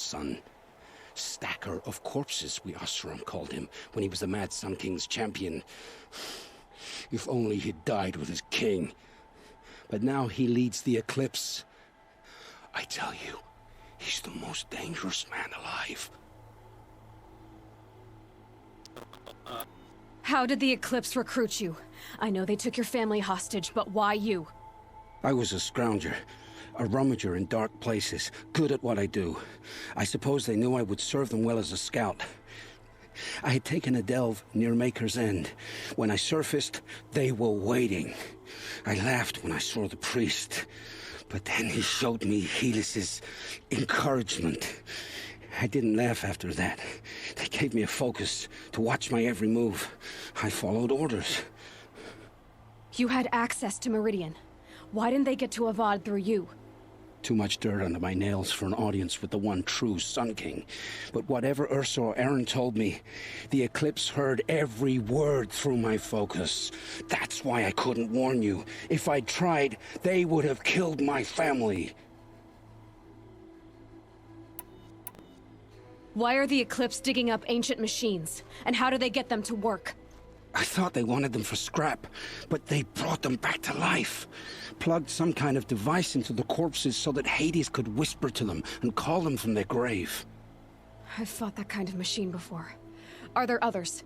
son. Stacker of corpses, we Oseram called him when he was the Mad Sun King's champion. If only he'd died with his king. But now he leads the Eclipse. I tell you, he's the most dangerous man alive. How did the Eclipse recruit you? I know they took your family hostage, but why you? I was a scrounger, a rummager in dark places, good at what I do. I suppose they knew I would serve them well as a scout. I had taken a delve near Maker's End. When I surfaced, they were waiting. I laughed when I saw the priest, but then he showed me Helis's encouragement. I didn't laugh after that. They gave me a focus to watch my every move. I followed orders. You had access to Meridian. Why didn't they get to Avad through you? Too much dirt under my nails for an audience with the one true Sun King. But whatever Ursa or Aaron told me, the Eclipse heard every word through my focus. That's why I couldn't warn you. If I'd tried, they would have killed my family. Why are the Eclipse digging up ancient machines? And how do they get them to work? I thought they wanted them for scrap, but they brought them back to life. Plugged some kind of device into the corpses so that Hades could whisper to them and call them from their grave. I've fought that kind of machine before. Are there others?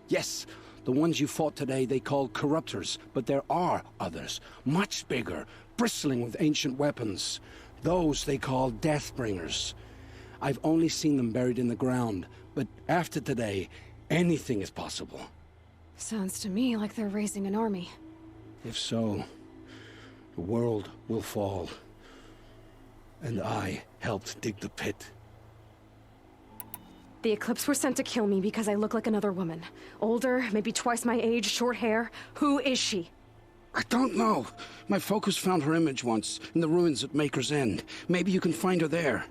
Yes, the ones you fought today they called corruptors, but there are others, much bigger, bristling with ancient weapons. Those they call Deathbringers. I've only seen them buried in the ground, but after today, anything is possible. Sounds to me like they're raising an army. If so, the world will fall. And I helped dig the pit. The Eclipse were sent to kill me because I look like another woman. Older, maybe twice my age, short hair. Who is she? I don't know. My focus found her image once, in the ruins at Maker's End. Maybe you can find her there.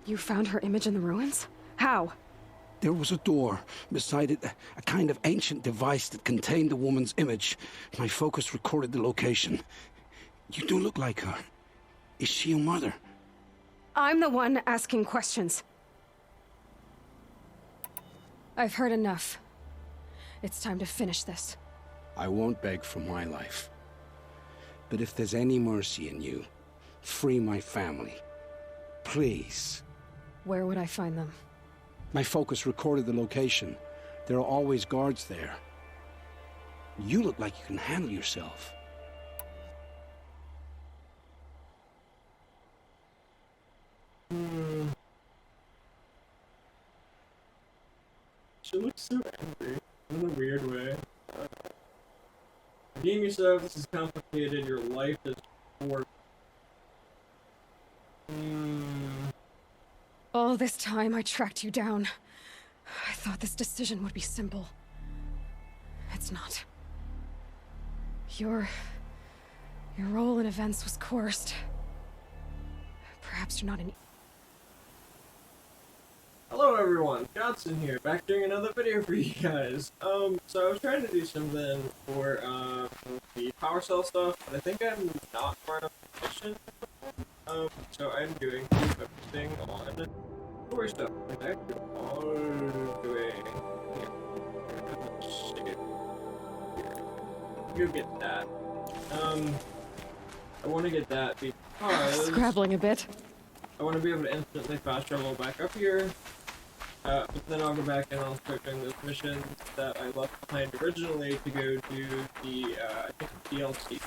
You found her image in the ruins? How? There was a door. Beside it, a kind of ancient device that contained the woman's image. My focus recorded the location. You do look like her. Is she your mother? I'm the one asking questions. I've heard enough. It's time to finish this. I won't beg for my life. But if there's any mercy in you, free my family. Please. Where would I find them? My focus recorded the location. There are always guards there. You look like you can handle yourself. She looks so angry, in a weird way. Redeem yourself, this is complicated, your life is work. All this time I tracked you down. I thought this decision would be simple. It's not. Your role in events was coerced. Perhaps you're not an... Hello everyone, Johnson here, back doing another video for you guys. So I was trying to do something for, the power cell stuff, but I think I'm not far enough efficient. So I'm doing focusing on story stuff. Like I'm doing here. Go get that. I want to get that because Scrabbling a bit. I want to be able to instantly fast travel back up here. But then I'll go back and I'll start doing those missions that I left behind originally to go do the, I think DLC.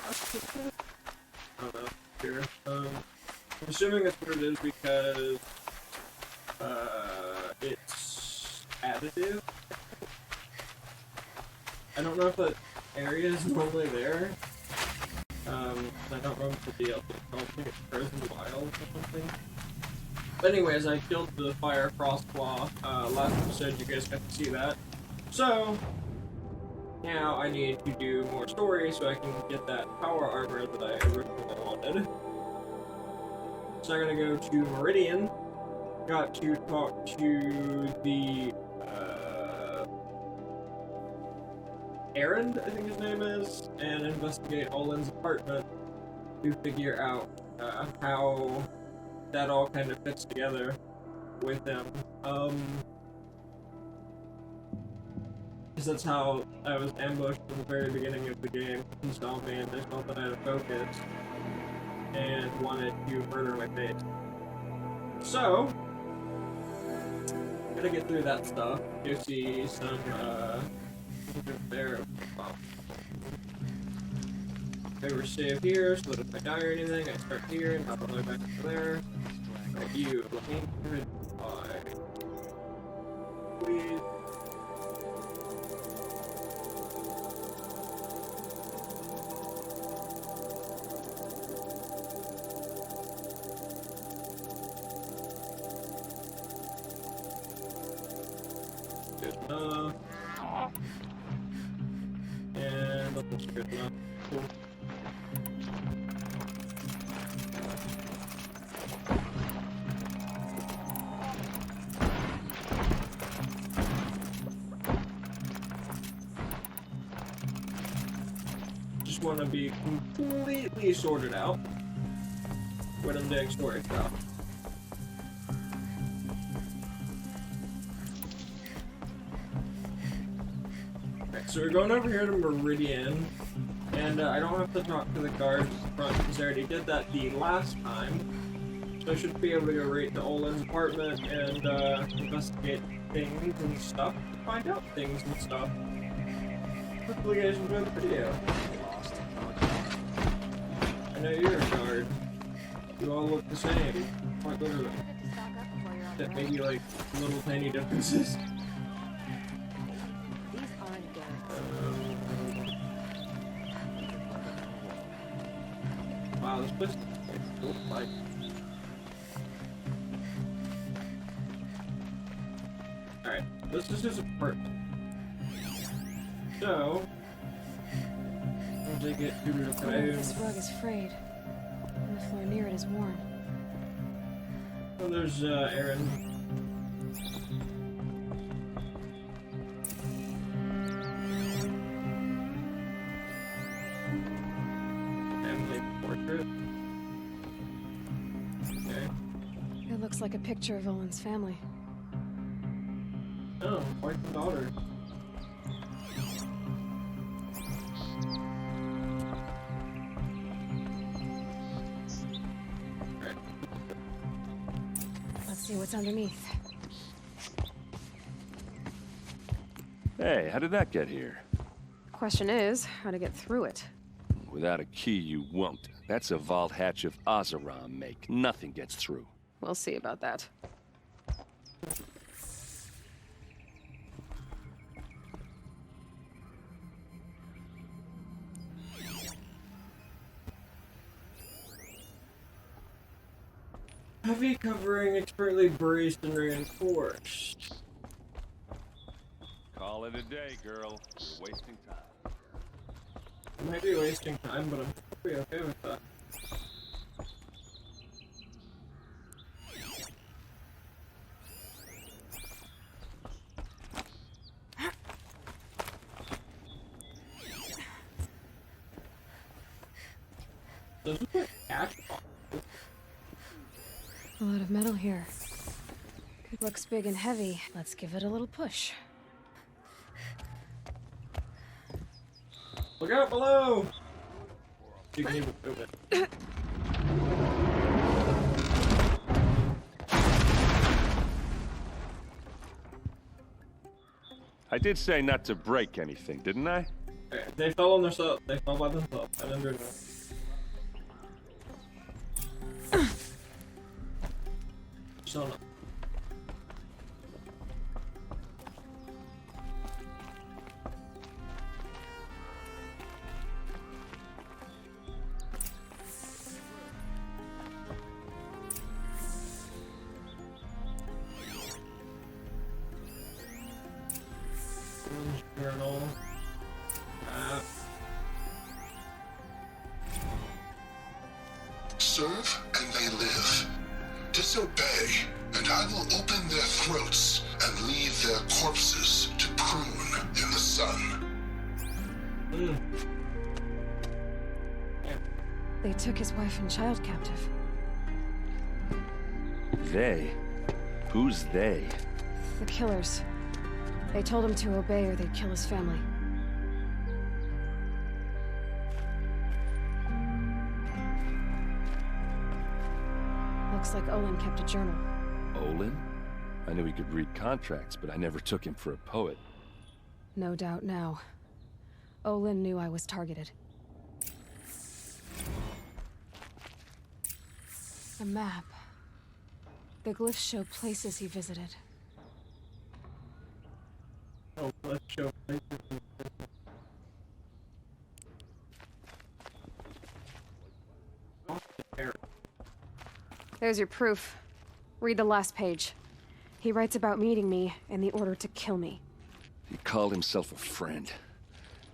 I don't know. Here. I'm assuming that's what it is because, it's additive. I don't know if that area is normally there. I don't remember the DLC. I don't think it's Frozen Wild or something. But anyways, I killed the Fire Frostclaw. Last episode you guys got to see that. So, now I need to do more story so I can get that power armor that I originally wanted. So I'm gonna go to Meridian. Got to talk to the, Aaron, I think his name is, and investigate OLIN's apartment to figure out, how that all kind of fits together. with him. Because that's how I was ambushed in the very beginning of the game. He saw me and they saw that I had a focus and wanted to murder my face. So, gotta get through that stuff. You see some, there. Okay, we're saved here, so that if I die or anything, I start here and not all the way back to there. Right, you, let me goodbye. Please. Good enough. And that looks good enough. Cool. Just want to be completely sorted out when I'm doing story stuff. So we're going over here to Meridian, and I don't have to talk to the guards at the front because I already did that the last time. So I should be able to go right to Olin's apartment and investigate things and stuff, find out things and stuff. Hopefully you guys enjoy the video. I know you're a guard. You all look the same, quite literally. That maybe like little tiny differences. Wow, this place looks like. Alright, this is his apartment. So, as I get to the This rug is frayed, and the floor near it is worn. Oh, there's Aaron. Okay. It looks like a picture of Olin's family. Oh, wife and daughter. Right. Let's see what's underneath. Hey, how did that get here? Question is, how to get through it. Without a key, you won't. That's a vault hatch of Oseram make. Nothing gets through. We'll see about that. Heavy covering, expertly braced and reinforced. Call it a day, girl. You're wasting time. I might be wasting time, but I'm probably okay with that. Does it look like ash? A lot of metal here. It looks big and heavy. Let's give it a little push. Look out below! You can even move it. I did say not to break anything, didn't I? Okay, they fell on themselves. They fell by themselves. I didn't do anything. So no. Journal. Serve and they live. Disobey, and I will open their throats and leave their corpses to prune in the sun. They took his wife and child captive. They? Who's they? The killers. They told him to obey or they'd kill his family. Looks like Olin kept a journal. Olin? I knew he could read contracts, but I never took him for a poet. No doubt now. Olin knew I was targeted. A map. The glyphs show places he visited. Oh, let's show. There's your proof. Read the last page. He writes about meeting me and the order to kill me. He called himself a friend.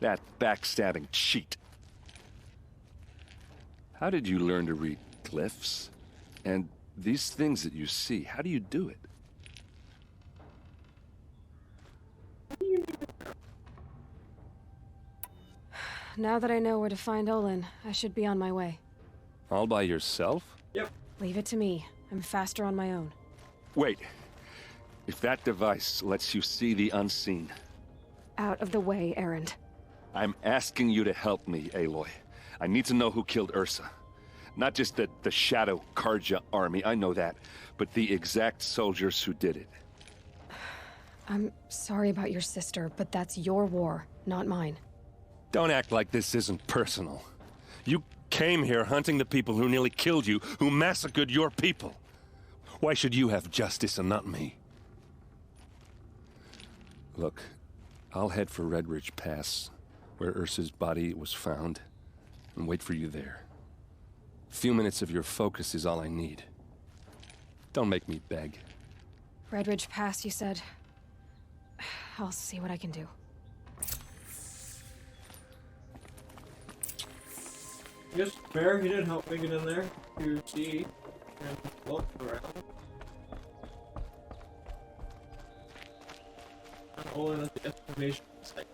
That backstabbing cheat. How did you learn to read glyphs? And these things that you see, how do you do it? Now that I know where to find Olin, I should be on my way. All by yourself? Yep. Leave it to me. I'm faster on my own. Wait. If that device lets you see the unseen... Out of the way, Erend. I'm asking you to help me, Aloy. I need to know who killed Ursa. Not just the Shadow Karja army, I know that, but the exact soldiers who did it. I'm sorry about your sister, but that's your war, not mine. Don't act like this isn't personal. You came here hunting the people who nearly killed you, who massacred your people. Why should you have justice and not me? Look, I'll head for Red Ridge Pass, where Ursa's body was found, and wait for you there. A few minutes of your focus is all I need. Don't make me beg. Red Ridge Pass, you said? I'll see what I can do. I guess fair, he did help me get in there to see and look around. And Olin at the excavation site.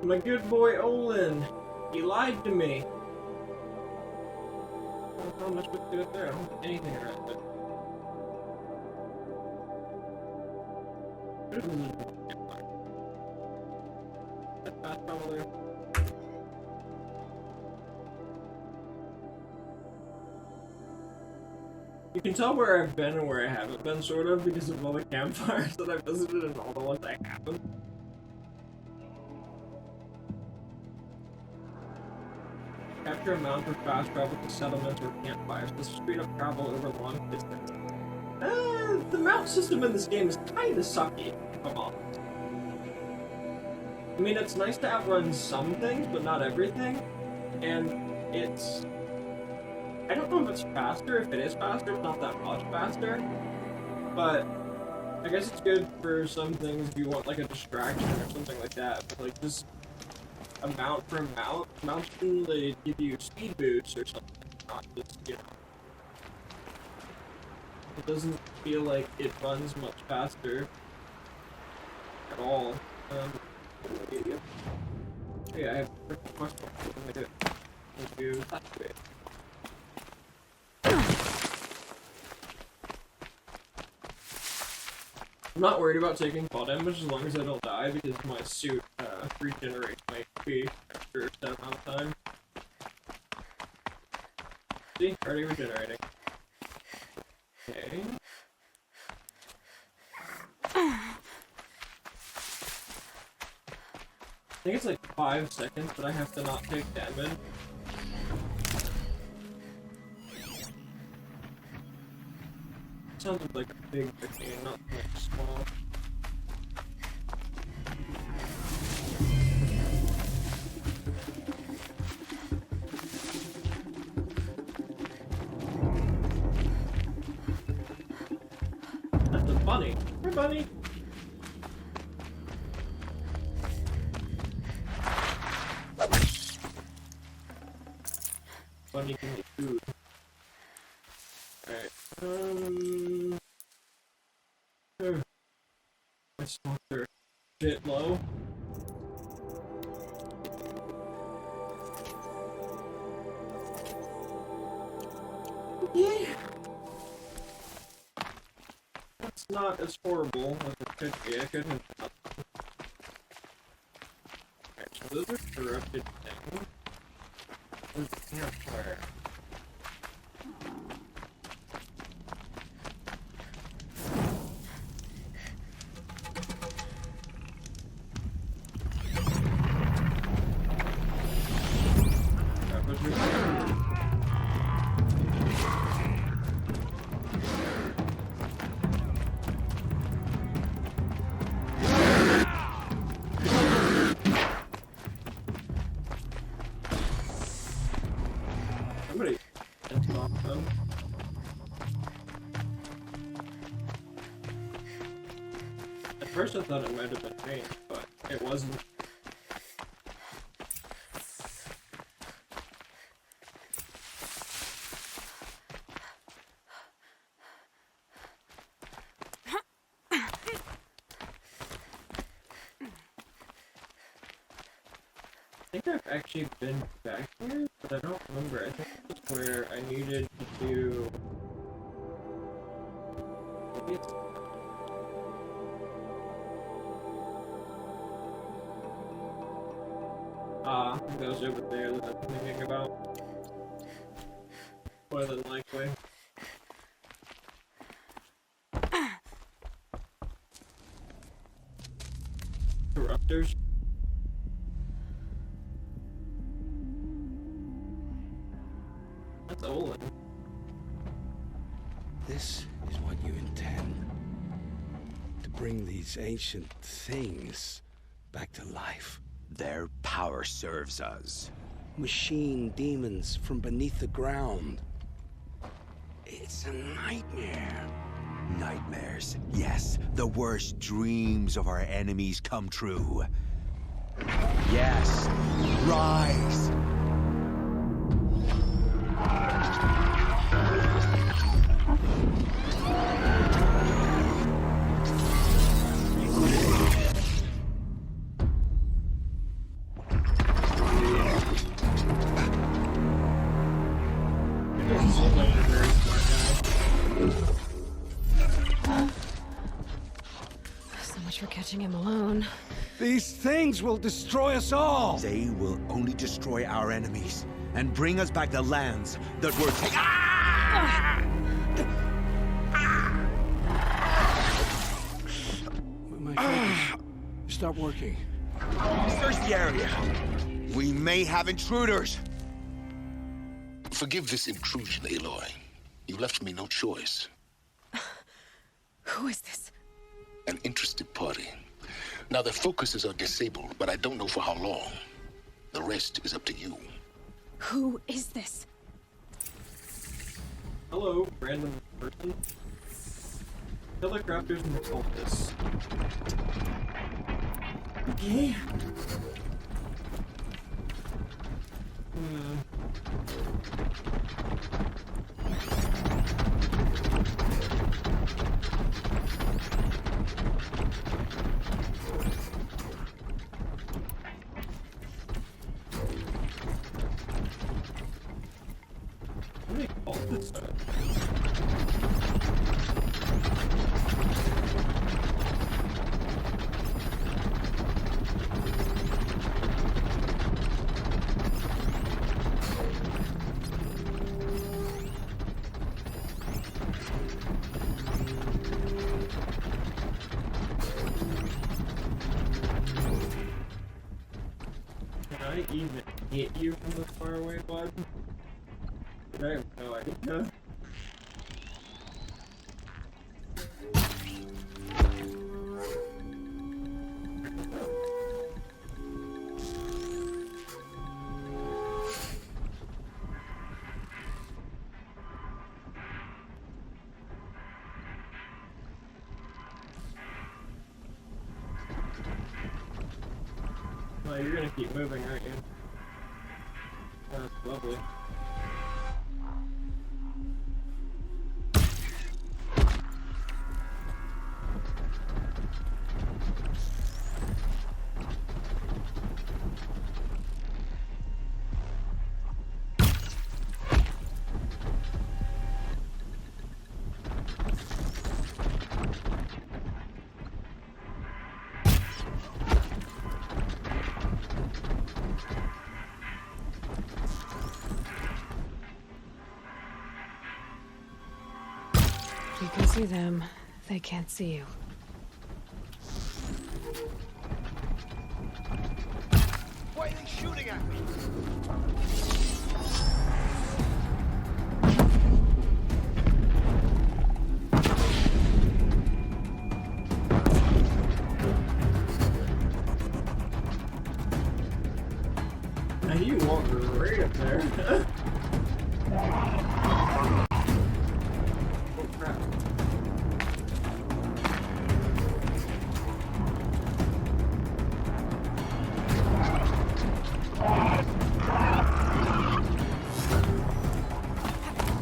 My good boy Olin, he lied to me. There's not much we can do up there. I don't have anything around it. That's probably. You can tell where I've been and where I haven't been, sort of, because of all the campfires that I've visited and all the ones I haven't. Capture a mount for fast travel to settlements or campfires. This is straight up travel over long distance. The mount system in this game is kinda sucky, if I'm honest. I mean, it's nice to outrun some things, but not everything. And it's... I don't know if it's faster. If it is faster, it's not that much faster. But I guess it's good for some things if you want like a distraction or something like that. But like just a mount for a mount. Mounts can really give you speed boosts or something. Not just, you know. It doesn't feel like it runs much faster at all. Yeah, I have a question. Thank you. I'm not worried about taking fall damage as long as I don't die because my suit regenerates my HP after a set amount of time. See? Already regenerating. Okay. I think it's like 5 seconds, but I have to not take damage. Sounded like a big machine, not like small. That's a bunny. Hey, bunny. Bunny can eat food. Alright, my stocks are a bit low. Yeah. That's not as horrible as it could be. I couldn't. Alright, so those are corrupted things. There's a campfire. Somebody just knocked them. At first I thought it might have been me, but it wasn't. I think I've actually been back here, but I don't remember. I think it's where I needed to do. Maybe it's. It goes over there that I'm thinking about. More than likely. Corruptors. That's OLIN. This is what you intend. To bring these ancient things back to life. Their power serves us. Machine demons from beneath the ground. It's a nightmare. Nightmares. Yes, the worst dreams of our enemies come true. Yes, rise! So much for catching him alone. These things will destroy us all! They will only destroy our enemies and bring us back the lands that were taken. My focus. Stop working. Search the area. We may have intruders. Forgive this intrusion, Aloy. You left me no choice. Who is this? An interested party. Now, their focuses are disabled, but I don't know for how long. The rest is up to you. Who is this? Hello, random person. Kill the crafters and cultists. Okay. How many cultists are there? Can I even hit you from this far away, bud? I have no idea. Well, you're gonna keep moving, aren't you? That's lovely. You can see them. They can't see you. Why are they shooting at me? Now you walk right up there. Oh crap.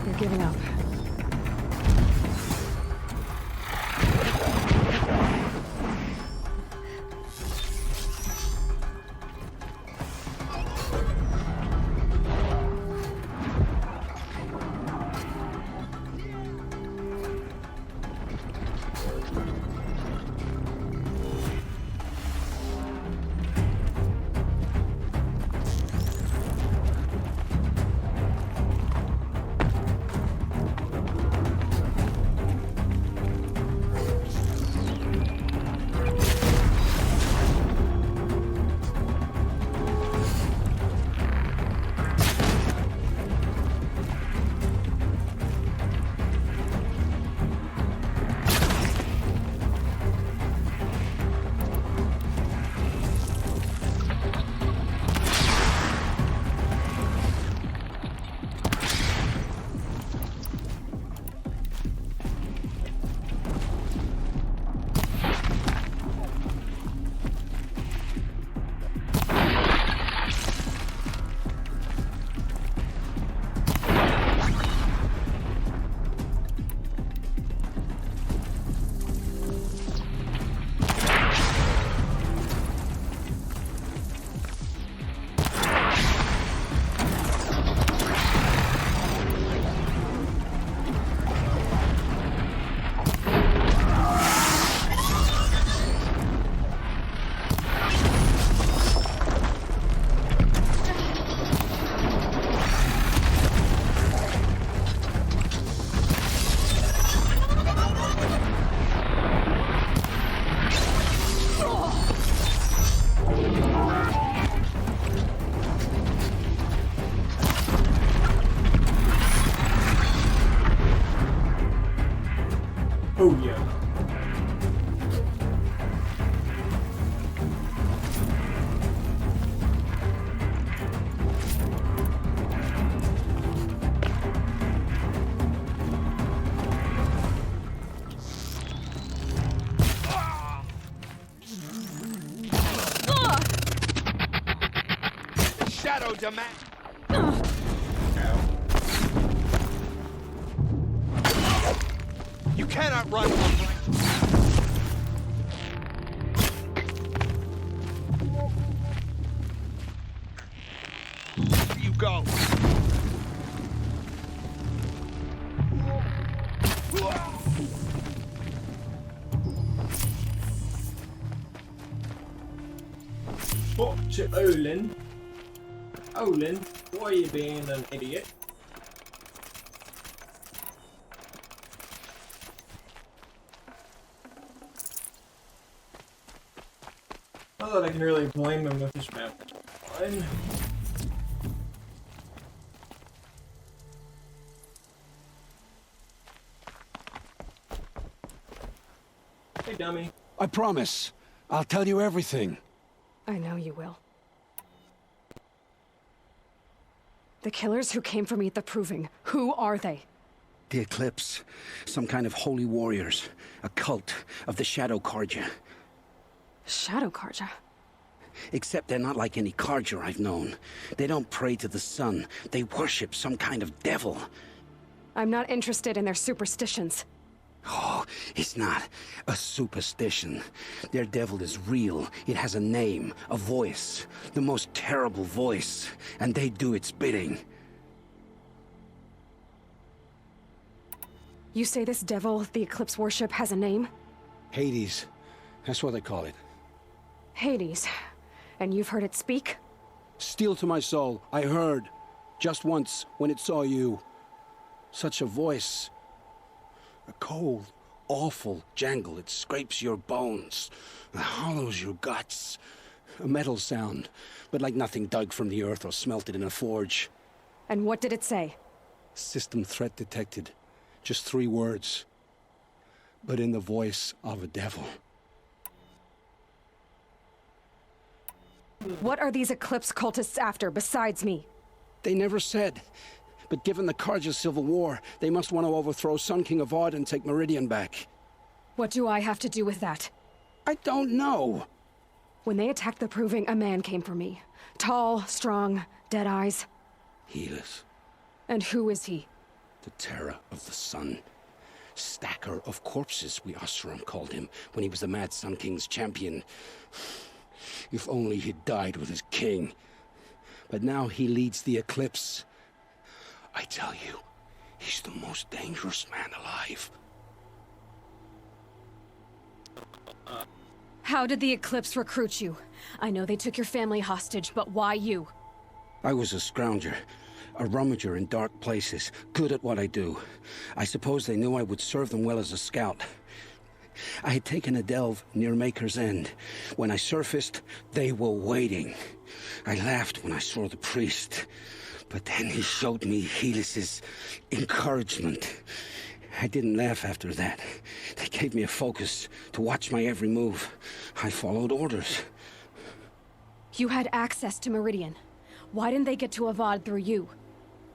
You're giving up. Oh yeah. Shadow demand. You cannot run from right. Here you go. What to Olin? Olin, why are you being an idiot? Not that I can really blame him with this map. Fine. Hey, dummy. I promise. I'll tell you everything. I know you will. The killers who came for me at the Proving, who are they? The Eclipse. Some kind of holy warriors. A cult of the Shadow Karja. Shadow Karja? Except they're not like any Karja I've known. They don't pray to the sun. They worship some kind of devil. I'm not interested in their superstitions. Oh, it's not a superstition. Their devil is real. It has a name, a voice. The most terrible voice. And they do its bidding. You say this devil the Eclipse worship has a name? Hades. That's what they call it. Hades. And you've heard it speak? Steel to my soul. I heard. Just once, when it saw you. Such a voice. A cold, awful jangle. It scrapes your bones. It hollows your guts. A metal sound, but like nothing dug from the earth or smelted in a forge. And what did it say? System threat detected. Just 3 words. But in the voice of a devil. What are these Eclipse cultists after, besides me? They never said. But given the Carja civil war, they must want to overthrow Sun King Avad and take Meridian back. What do I have to do with that? I don't know. When they attacked the Proving, a man came for me. Tall, strong, dead eyes. Helis, And who is he? the terror of the sun. Stacker of corpses, we Oseram called him, when he was the Mad Sun King's champion. If only he'd died with his king. But now he leads the Eclipse. I tell you, he's the most dangerous man alive. How did the Eclipse recruit you? I know they took your family hostage, but why you? I was a scrounger, a rummager in dark places, good at what I do. I suppose they knew I would serve them well as a scout. I had taken a delve near Maker's End. When I surfaced, they were waiting. I laughed when I saw the priest, but then he showed me Helis's encouragement. I didn't laugh after that. They gave me a focus to watch my every move. I followed orders. You had access to Meridian. Why didn't they get to Avad through you?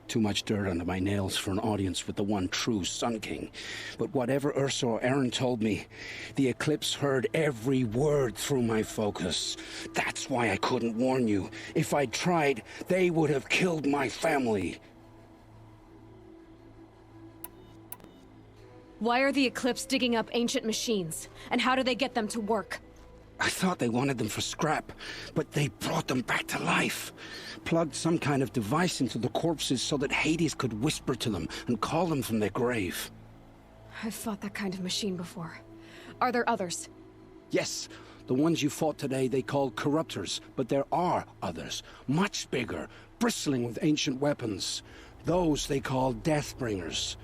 Too much dirt under my nails for an audience with the one true Sun King. But whatever Ursa or Aaron told me, the Eclipse heard every word through my focus. That's why I couldn't warn you. If I'd tried, they would have killed my family. Why are the Eclipse digging up ancient machines? And how do they get them to work? I thought they wanted them for scrap, but they brought them back to life. Plugged some kind of device into the corpses so that Hades could whisper to them and call them from their grave. I've fought that kind of machine before. Are there others? Yes, the ones you fought today they called corruptors, but there are others, much bigger, bristling with ancient weapons. Those they call Deathbringers.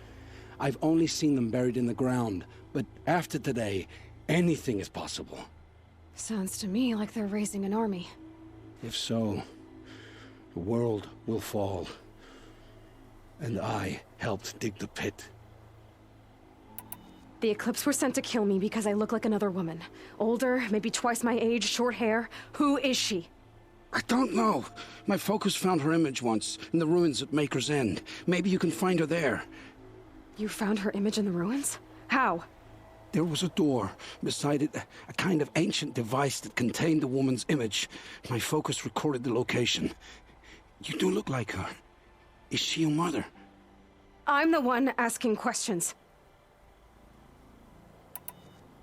I've only seen them buried in the ground, but after today, anything is possible. Sounds to me like they're raising an army. If so, the world will fall. And I helped dig the pit. The Eclipse were sent to kill me because I look like another woman. Older, maybe twice my age, short hair. Who is she? I don't know. My focus found her image once, in the ruins at Maker's End. Maybe you can find her there. You found her image in the ruins? How? There was a door. Beside it, a kind of ancient device that contained the woman's image. My focus recorded the location. You do look like her. Is she your mother? I'm the one asking questions.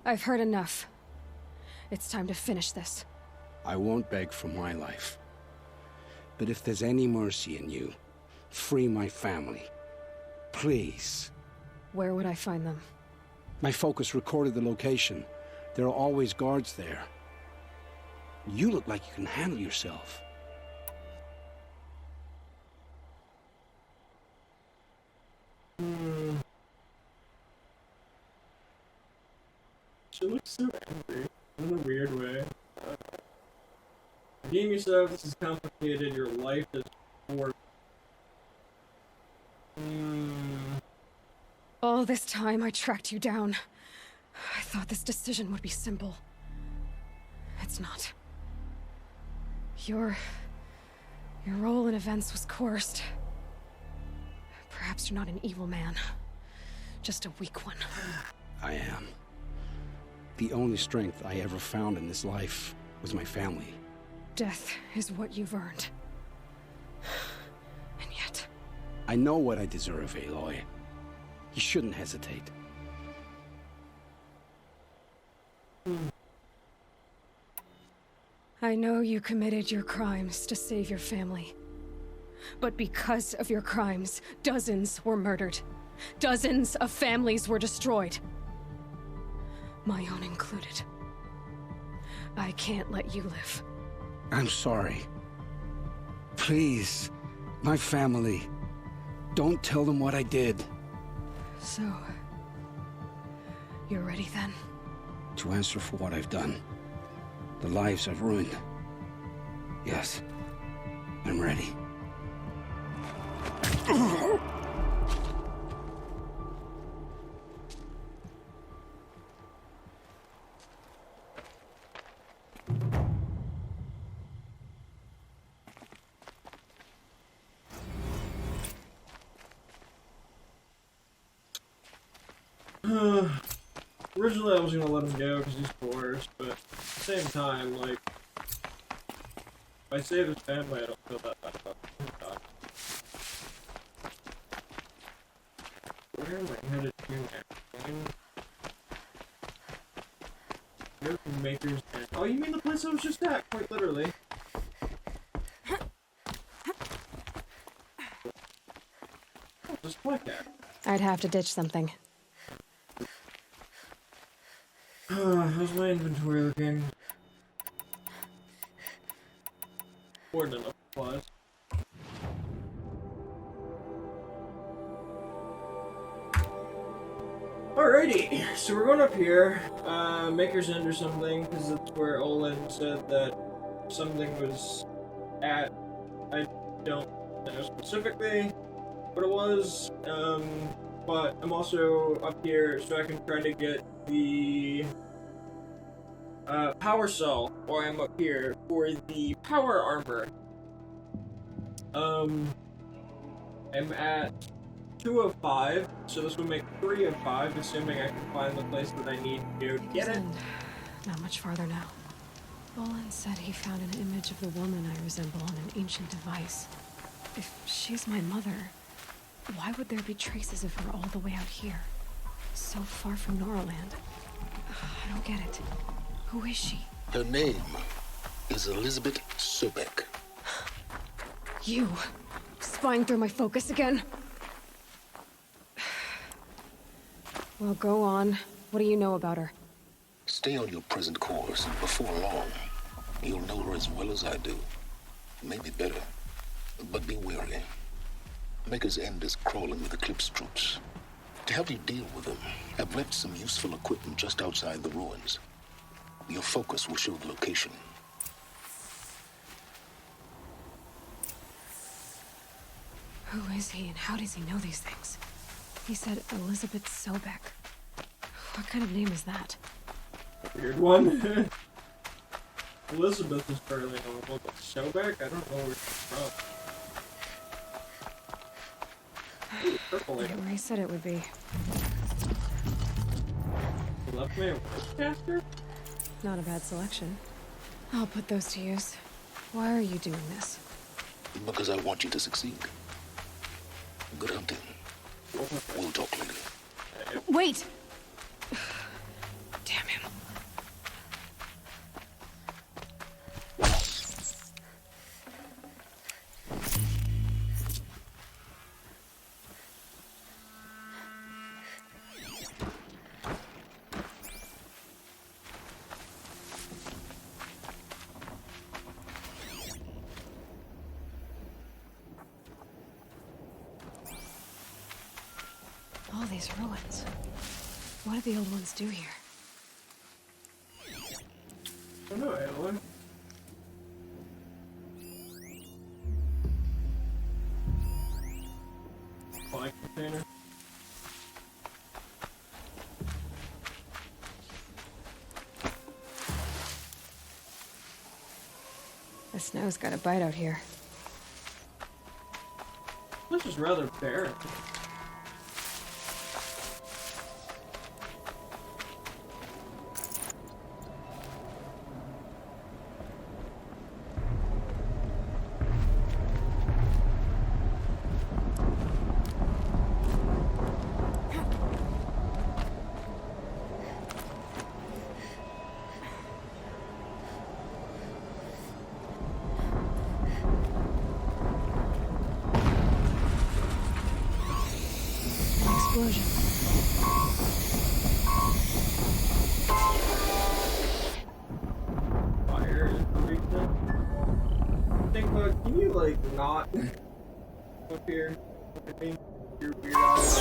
I've heard enough. It's time to finish this. I won't beg for my life. But if there's any mercy in you, free my family. Please. Where would I find them? My focus recorded the location. There are always guards there. You look like you can handle yourself. She looks so angry, in a weird way. Redeem yourself, this is complicated, your life is short. All this time I tracked you down. I thought this decision would be simple. It's not. Your role in events was coerced. Perhaps you're not an evil man. Just a weak one. I am. The only strength I ever found in this life was my family. Death is what you've earned. And yet... I know what I deserve, Aloy. You shouldn't hesitate. I know you committed your crimes to save your family. But because of your crimes, dozens were murdered. Dozens of families were destroyed. My own included. I can't let you live. I'm sorry. Please, my family. Don't tell them what I did. So, You're ready then? To answer for what I've done. The lives I've ruined. Yes. I'm ready. Originally I was gonna let him go because he's coerced, but at the same time, like, if I save his family, I don't feel that bad about him. Where am I headed to now? Here from Maker's End. Oh, you mean the place I was just at, quite literally. Oh, just like that. I'd have to ditch something. How's my inventory looking? More than enough supplies. Alrighty, so we're going up here, Maker's End or something, because that's where Olin said that something was at. I don't know specifically what it was, but I'm also up here so I can try to get the power cell while I'm up here for the power armor. I'm at 2 of 5, so this would make 3 of 5, assuming I can find the place that I need to go to get it. Not much farther now. Olin said he found an image of the woman I resemble on an ancient device. If she's my mother, why would there be traces of her all the way out here? So far from Norland. I don't get it. Who is she? Her name is Elizabeth Sobek. You! Spying through my focus again? Well, go on. What do you know about her? Stay on your present course, and before long, you'll know her as well as I do. Maybe better. But be wary. Maker's End is crawling with Eclipse troops. To help you deal with them, I've left some useful equipment just outside the ruins. Your focus will show the location. Who is he and how does he know these things? He said Elizabeth Sobek. What kind of name is that? Weird one. Elizabeth is fairly normal, but Sobek? I don't know where she's from. Ooh, purple Right where he said it would be. You left me a witchcaster? Not a bad selection. I'll put those to use. Why are you doing this? Because I want you to succeed. Good hunting. We'll talk later. Wait! Damn him. All these ruins. What did the old ones do here? I don't know, Adeline. Supply container. The snow's got a bite out here. This is rather barren. Explosion. Fire is the big thing. Think, bug, can you, like, not up here? Look at me. Your weird eyes.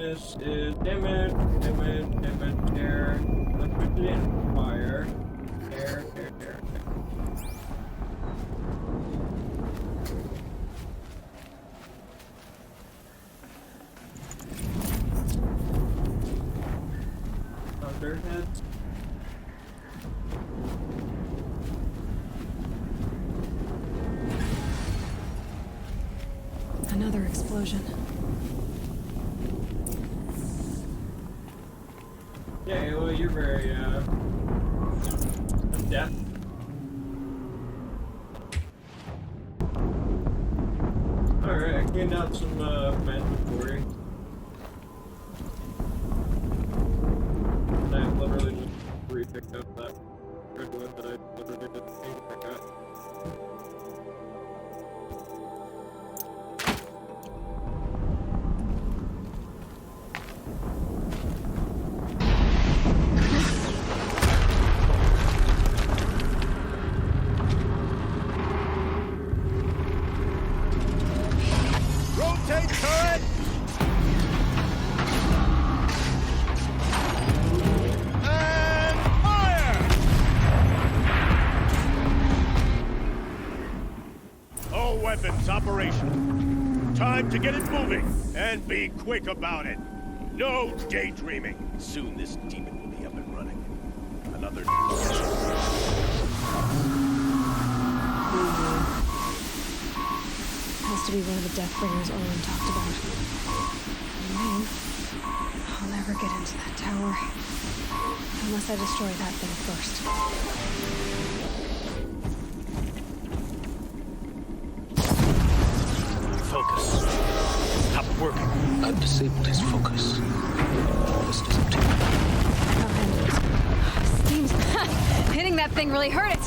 This is damage, air, electricity and fire. Air. Thunderheads. Another explosion. Yeah, well, you're very, adept. Alright, I cleaned out some, mandatory. And I literally just re-picked up that red one that I literally didn't even pick up. Rotate turret! And fire! All weapons operational. Time to get it moving, and be quick about it. No daydreaming. Soon this demon will be up and running. Another... Has to be one of the Deathbringers Olin talked about. Name. I'll never get into that tower. Unless I destroy that thing first. Focus. Stop working. I've disabled his focus. This is up to you. Steam's hitting that thing really hurt it.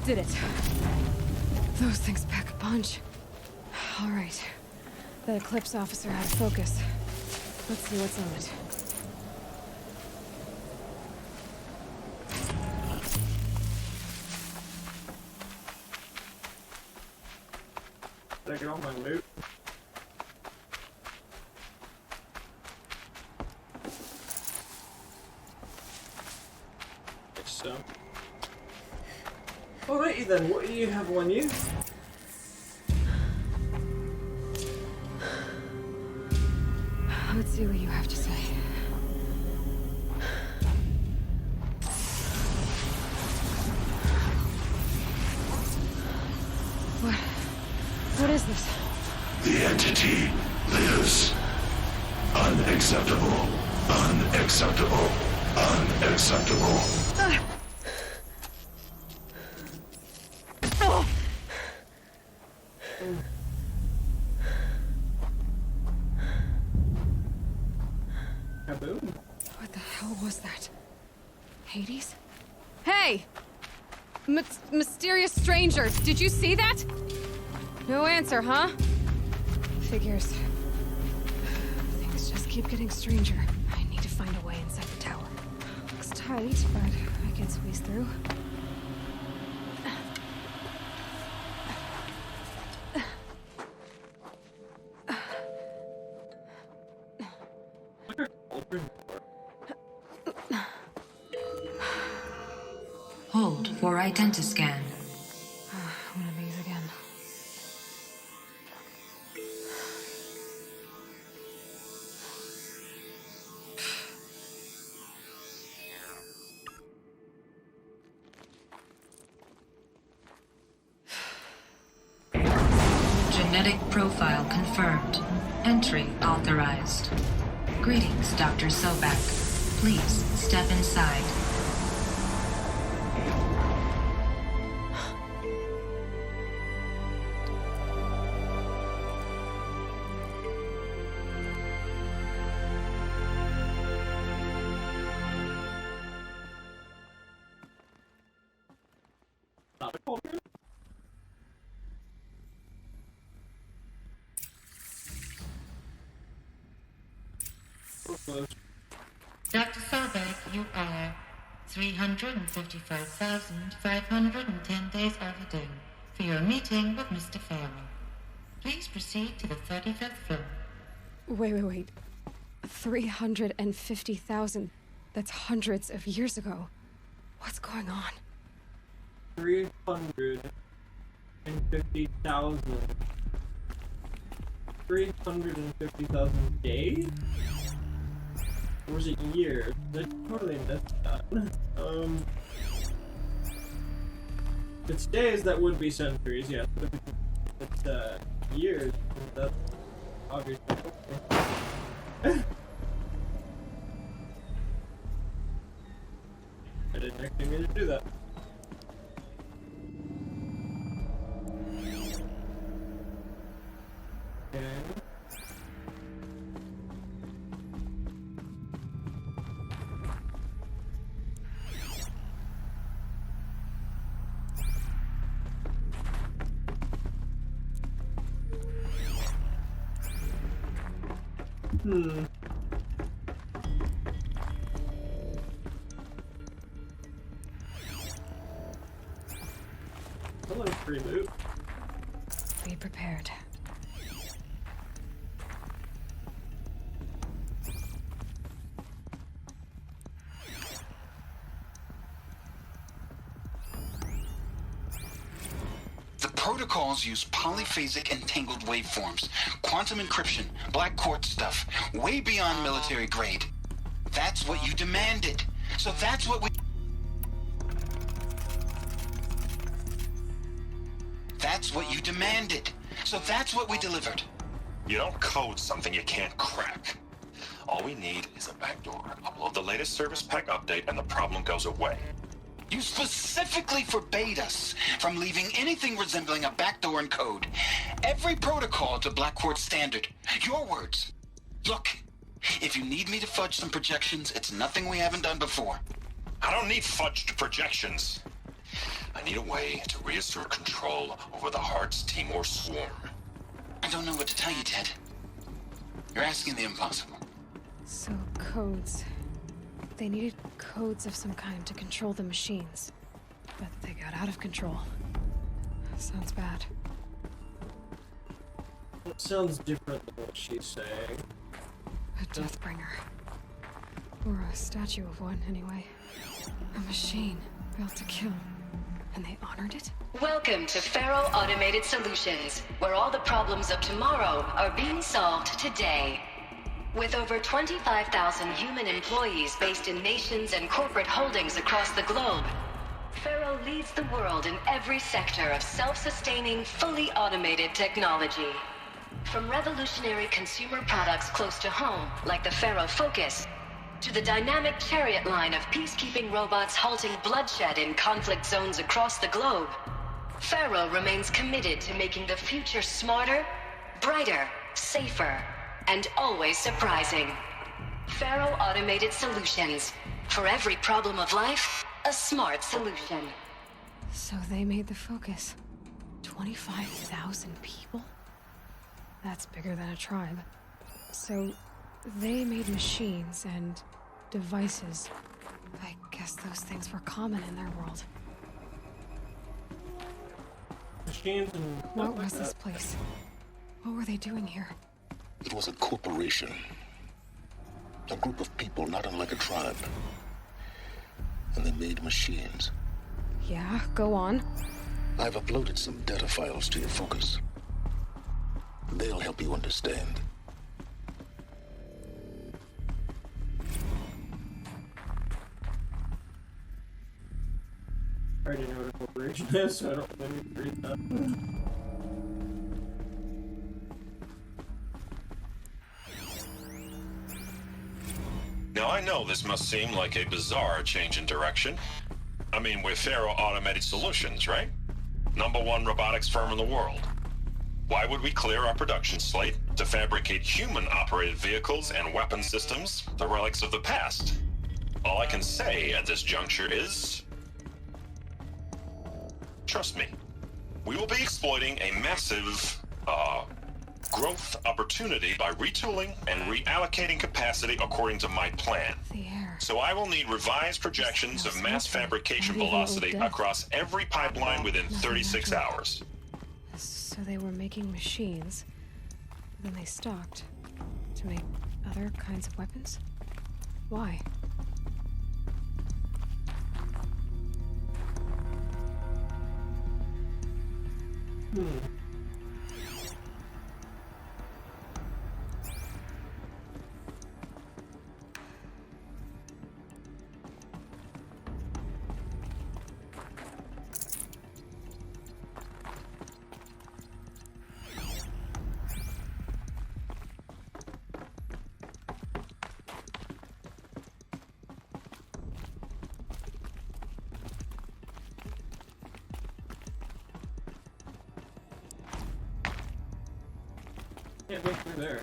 Did it. Those things pack a punch. All right. That Eclipse officer had a focus. Let's see what's on it. Did I get all my loot? I guess so. Alrighty then, what do you have on you? Let's see what you have to say. What is this? The entity lives. Unacceptable. Unacceptable. Unacceptable. Kaboom. What the hell was that? Hades? Hey! Mysterious stranger, did you see that? No answer, huh? Figures. Things just keep getting stranger. I need to find a way inside the tower. Looks tight, but I can squeeze through. Hold for identiscan. One of these again. Genetic profile confirmed. Entry authorized. Greetings, Dr. Sobak. Please step inside. Dr. Sobek, you are 355,510 days overdue for your meeting with Mr. Farrell. Please proceed to the 35th floor. Wait. 350,000. That's hundreds of years ago. What's going on? 350,000. 350,000 days? Or was it years? I totally missed that. It's days, that would be centuries, yes. But if it's years, that's obviously okay. I didn't actually mean to do that. Okay. Hello, free loot. Be prepared. Protocols use polyphasic entangled waveforms, quantum encryption, black quartz stuff, way beyond military grade. That's what you demanded. So that's what we... That's what you demanded. So that's what we delivered. You don't code something you can't crack. All we need is a backdoor. Upload the latest service pack update and the problem goes away. You specifically forbade us from leaving anything resembling a backdoor in code. Every protocol to Black Quartz standard. Your words. Look, if you need me to fudge some projections, it's nothing we haven't done before. I don't need fudged projections. I need a way to reassert control over the Heart's Timor swarm. I don't know what to tell you, Ted. You're asking the impossible. So, codes. They needed codes of some kind to control the machines. But they got out of control. Sounds bad. It sounds different than what she's saying. A Deathbringer. Or a statue of one, anyway. A machine built to kill. And they honored it? Welcome to Faro Automated Solutions, where all the problems of tomorrow are being solved today. With over 25,000 human employees based in nations and corporate holdings across the globe, Faro leads the world in every sector of self-sustaining, fully automated technology. From revolutionary consumer products close to home, like the Faro Focus, to the dynamic Chariot line of peacekeeping robots halting bloodshed in conflict zones across the globe, Pharaoh remains committed to making the future smarter, brighter, safer, and always surprising. Pharaoh Automated Solutions. For every problem of life, a smart solution. So they made the focus. 25,000 people? That's bigger than a tribe. So they made machines and devices. I guess those things were common in their world. Machines and What was this place? What were they doing here? It was a corporation. A group of people not unlike a tribe. And they made machines. Yeah, go on. I've uploaded some data files to your focus. They'll help you understand. I already know what a corporation is, so I don't really need to read that. Now I know this must seem like a bizarre change in direction. I mean, we're Pharaoh Automated Solutions, right? #1 robotics firm in the world. Why would we clear our production slate to fabricate human-operated vehicles and weapon systems, the relics of the past? All I can say at this juncture is... trust me. We will be exploiting a massive, growth opportunity by retooling and reallocating capacity according to my plan. So I will need revised projections of mass fabrication velocity across every pipeline within 36 hours. So they were making machines, then they stopped to make other kinds of weapons? Why? Can't go through there.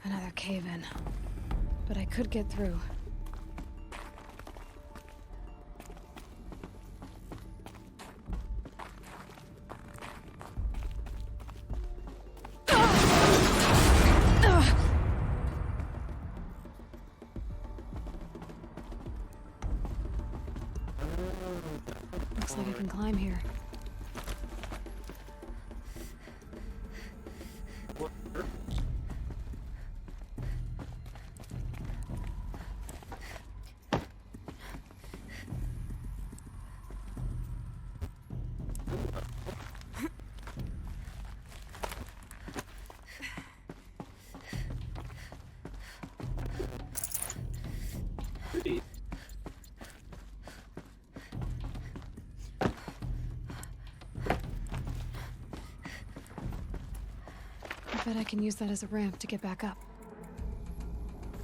Another cave-in. But I could get through. Looks like I can climb here. I bet I can use that as a ramp to get back up.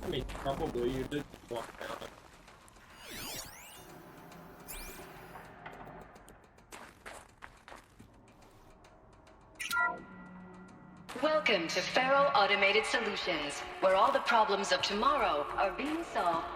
I mean, probably you did walk down it. Welcome to Pharaoh Automated Solutions, where all the problems of tomorrow are being solved.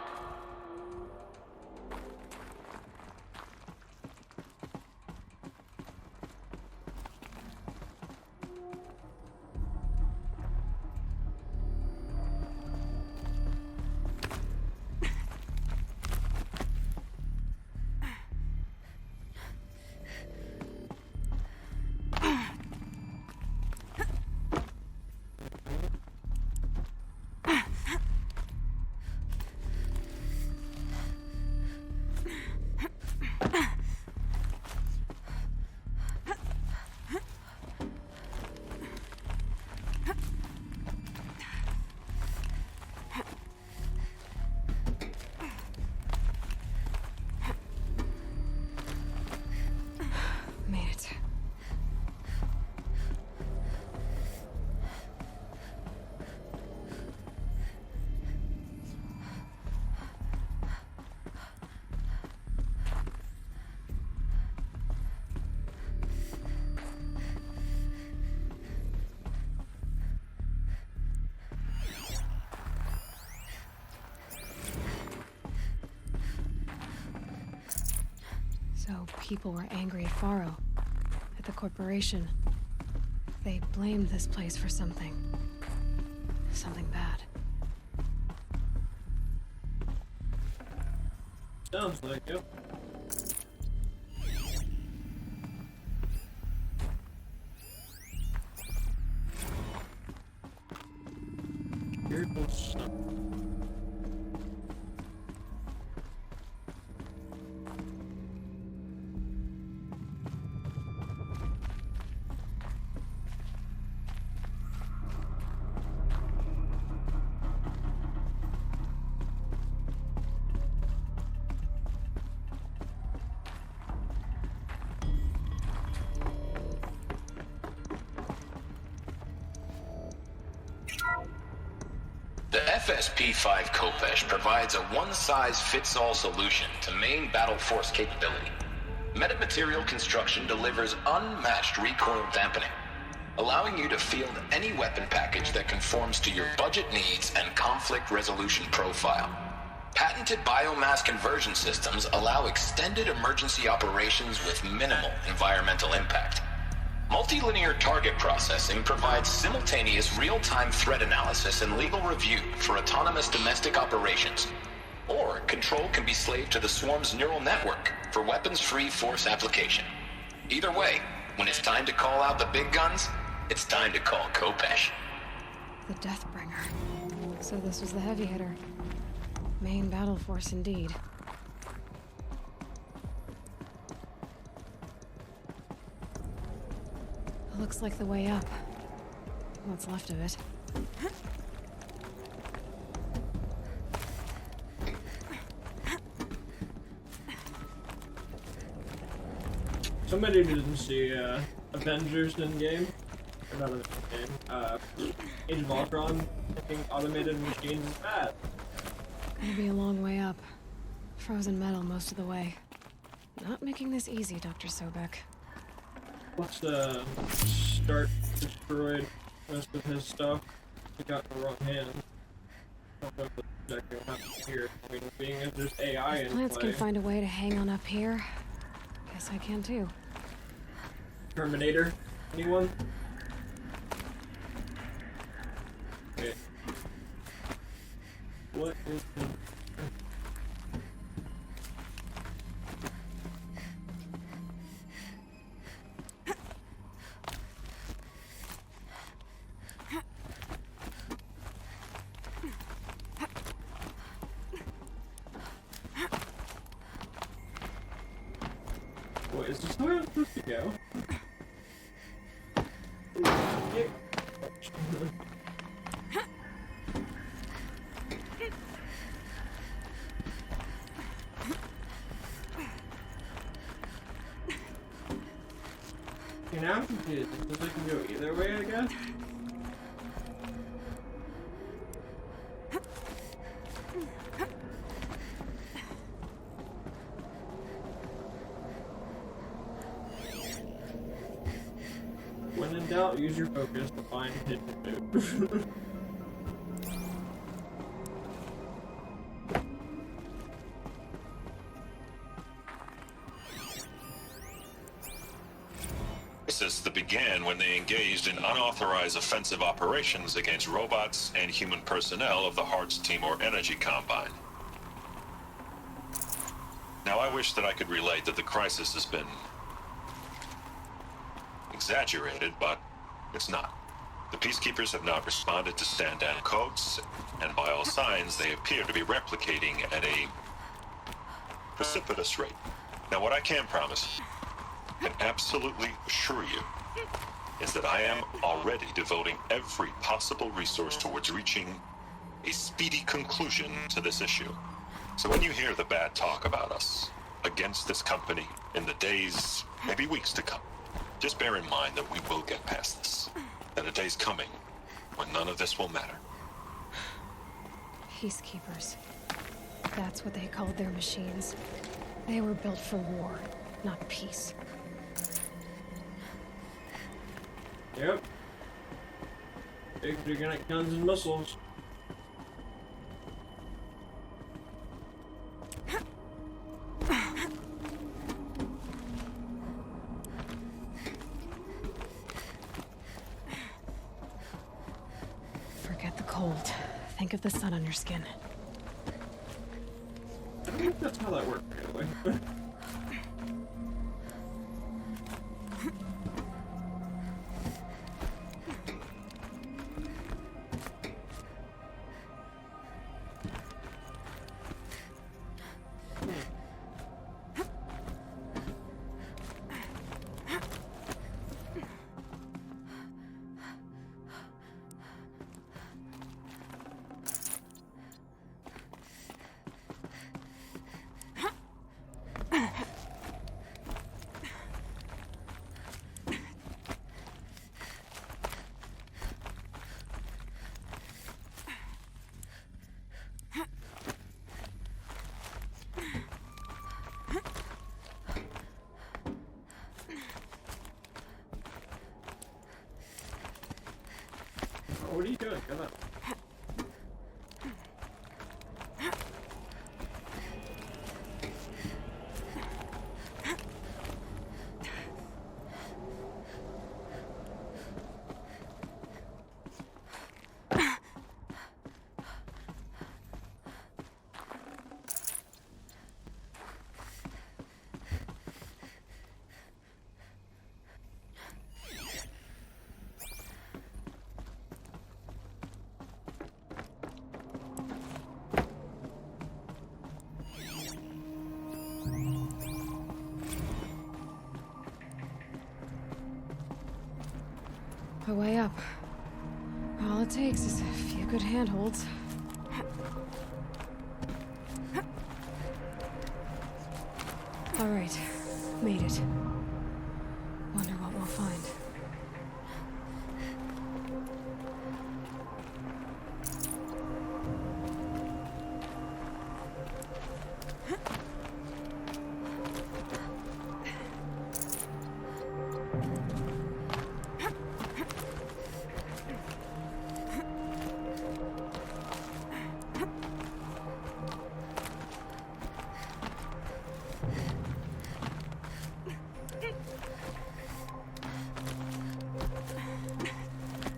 So people were angry at Faro, at the corporation. They blamed this place for something. Something bad. Sounds like it. Careful stuff. The FSP-5 Kopesh provides a one-size-fits-all solution to main battle force capability. Metamaterial construction delivers unmatched recoil dampening, allowing you to field any weapon package that conforms to your budget needs and conflict resolution profile. Patented biomass conversion systems allow extended emergency operations with minimal environmental impact. Multilinear target processing provides simultaneous real-time threat analysis and legal review for autonomous domestic operations. Or control can be slaved to the Swarm's neural network for weapons-free force application. Either way, when it's time to call out the big guns, it's time to call Kopesh. The Deathbringer. So this was the heavy hitter. Main battle force indeed. Looks like the way up. What's left of it. Somebody didn't see Avengers in-game. Or not in-game. Age of Ultron. Thinking automated machines is bad. Gonna be a long way up. Frozen metal most of the way. Not making this easy, Dr. Sobek. Let's start destroyed most of his stuff. He got in the wrong hand. I don't know if that's exactly what happened here. I mean, being as there's AI in Plants play. can find a way to hang on up here. Guess I can too. Terminator? Anyone? Okay. What is the... Wait, is this the way I'm supposed to go? Okay, now I'm confused. Because I can go either way, I guess? When in doubt, use your focus to find hidden moves. Crisis that began when they engaged in unauthorized offensive operations against robots and human personnel of the Hearts Timor Energy Combine. Now, I wish that I could relate that the crisis has been exaggerated, but it's not. The peacekeepers have not responded to stand-down codes, and by all signs, they appear to be replicating at a precipitous rate. Now, what I can promise, and absolutely assure you, is that I am already devoting every possible resource towards reaching a speedy conclusion to this issue. So when you hear the bad talk about us against this company in the days, maybe weeks to come, just bear in mind that we will get past this. That a day's coming when none of this will matter. Peacekeepers. That's what they called their machines. They were built for war, not peace. Yep. They're gonna get guns and missiles. Think of the sun on your skin. I don't think that's how that works, by the way. What are you doing? Come on. A way up. All it takes is a few good handholds. All right, made it. Wonder what we'll find.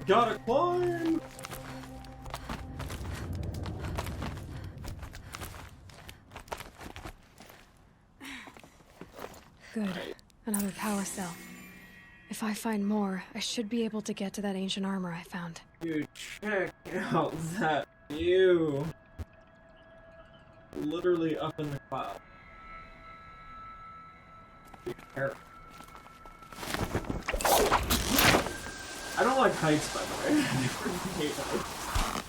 Gotta climb! Good. Another power cell. If I find more, I should be able to get to that ancient armor I found. Dude, check out that view! Literally up in the cloud. Be careful. I don't like heights, by the way. I hate heights.